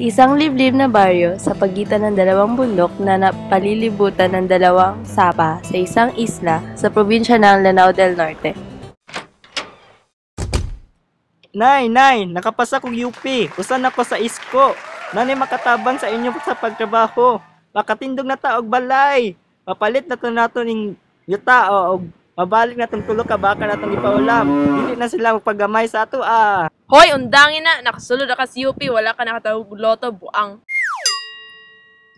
Isang liblib na baryo sa pagitan ng dalawang bundok na napalilibutan ng dalawang sapa sa isang isla sa probinsya ng Lanao del Norte. Nay, nakapasa kong UP. Usan ako sa isko. Nanay makatabang sa inyo sa pagtrabaho. Makatindog na taog balay. Mapalit na to nato ning yuta o mabalik na tong tulo ka baka na tong ipaulam. Hindi na sila magpagamay sa ato Hoy, undangin na. Nakasulod na ka sa UP. Wala ka nakatawag loto, buang.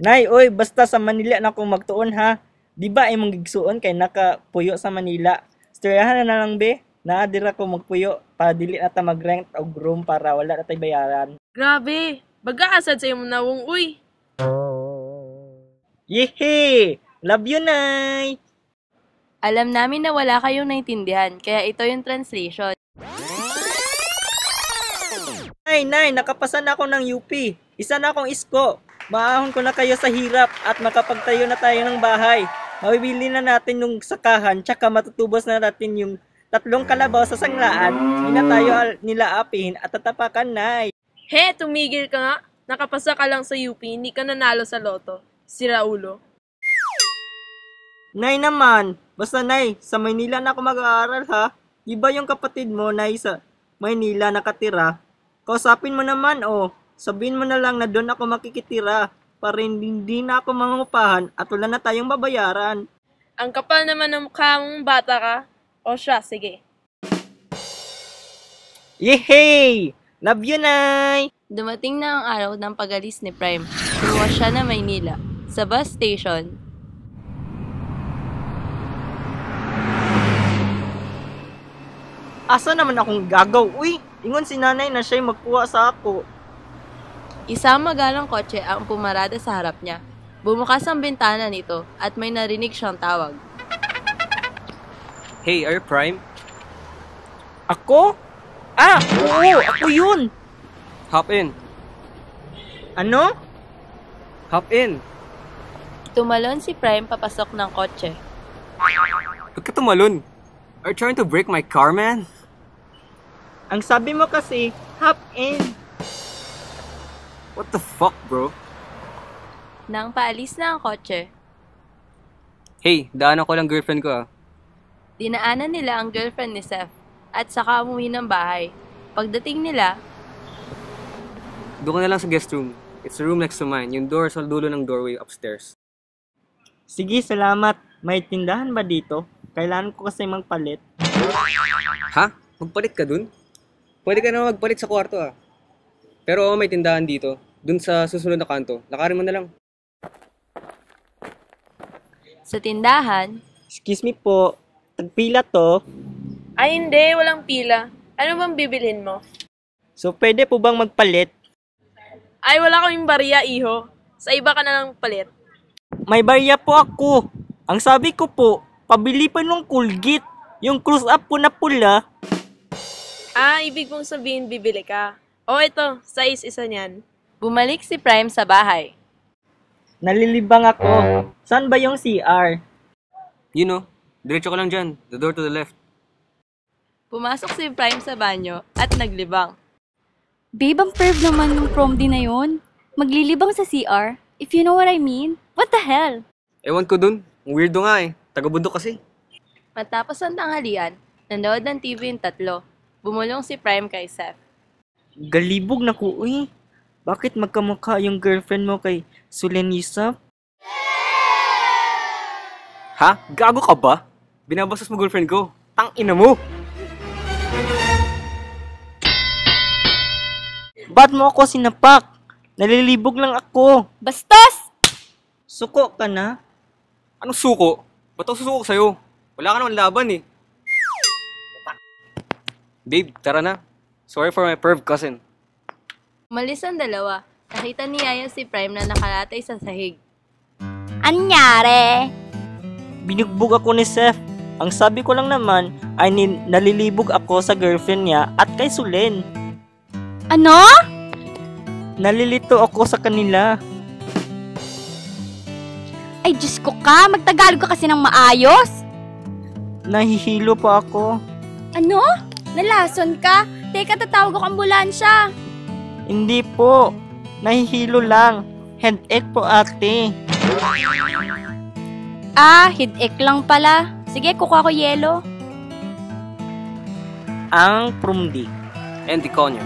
Nay, oy, basta sa Manila na akong magtuon ha. Di ba ay mong gigsuon kay nakapuyo sa Manila? Storyahan na lang be. Naadira ko magpuyo para dili na ta mag-rent og room para wala na tay bayaran. Grabe. Baga asad sa imong nawong, uy. Yehe! Love you, Nay! Alam namin na wala kayong naintindihan, kaya ito yung translation. Nay, nakapasa na ako ng UP. Isa na akong isko. Maahon ko na kayo sa hirap at makapagtayo na tayo ng bahay. Mabibili na natin yung sakahan, tsaka matutubos na natin yung 3 kalabaw sa sanglaan. Hindi na tayo nila apihin at tatapakan, Nay. He, tumigil ka nga. Nakapasa ka lang sa UP, hindi ka nanalo sa loto. Si Raulo. Nay naman, basta Nay, sa Maynila na ako mag-aaral ha. Di ba yung kapatid mo, Nay, sa Maynila nakatira? Kausapin mo naman, sabihin mo na lang na doon ako makikitira para hindi na ako mangungupahan at wala na tayong babayaran. Ang kapal naman ng mukha mong bata ka. O siya, sige. Yehey! Love you, Nay! Dumating na ang araw ng pag-alis ni Prime. Lumuwas siya na Maynila. Sa bus station, asa naman akong gagaw? Uy, ingon si nanay na siya'y magkuha sa ako. isang magalang kotse ang pumarada sa harap niya. Bumukas ang bintana nito at may narinig siyang tawag. Hey, are you Prime? Ako? Oo, ako yun! Hop in. Ano? Hop in. Tumalon si Prime papasok ng kotse. Huwag ka tumalon. Are you trying to break my car, man? Ang sabi mo kasi, hop in. What the fuck, bro? Nang paalis na ang kotse, Hey, daanan ko lang girlfriend ko dinaanan nila ang girlfriend ni Seth at saka umuwi ng bahay. Pagdating nila, Doon ka na lang sa guest room. It's the room next to mine. Yung door sa dulo ng doorway upstairs. Sige, salamat. May tindahan ba dito? Kailangan ko kasi magpalit. Ha? Magpalit ka dun? Pwede ka na magpalit sa kwarto Pero may tindahan dito. Dun sa susunod na kanto. Lakarin mo na lang. sa tindahan, Excuse me po, tagpila to. Ay hindi, walang pila. Ano bang bibilhin mo? So pwede po bang magpalit? Ay wala kaming bariya, iho. Sa iba ka na lang palit. May barya po ako. Ang sabi ko po, pabili pa ng Colgate. Yung close up po na pula. Ibig mong sabihin bibili ka. Ito, size isa niyan. bumalik si Prime sa bahay. Nalilibang ako. Saan ba yung CR? You know, diretso ka lang dyan. The door to the left. Pumasok si Prime sa banyo at naglibang. Babe, ang perv naman ng prom din na yun. Maglilibang sa CR, if you know what I mean. What the hell? Ewan ko dun. Ang weirdo nga Taga-bundok kasi. Matapos ang tanghalian, nanood ng TV yung tatlo. Bumulong si Prime kay Seth. Galibog na ko, uy. Bakit magkamukha yung girlfriend mo kay Sulenisa? Ha? Gago ka ba? Binabastos mo girlfriend ko. Tang ina mo! Ba't mo ako sinapak? Nalilibog lang ako. Bastos! Suko ka na? Anong suko? Ba't ako susuko sa'yo? Wala ka naman laban Babe, tara na. Sorry for my perv cousin. Umalis ang dalawa. Nakita ni Yaya si Prime na nakalatay sa sahig. Anyare? Binugbog ako ni Seth. Ang sabi ko lang naman ay nalilibog ako sa girlfriend niya at kay Sulen. Ano? Nalilito ako sa kanila. Ay, Diyos ko ka. Magtagalog ka kasi ng maayos. Nahihilo pa ako. Ano? Nalason ka? Teka, tatawag ako ambulansya. Hindi po. Nahihilo lang. Headache po ate. Headache lang pala. Sige, kukuha ko yelo. Ang prumdi. And the conyo.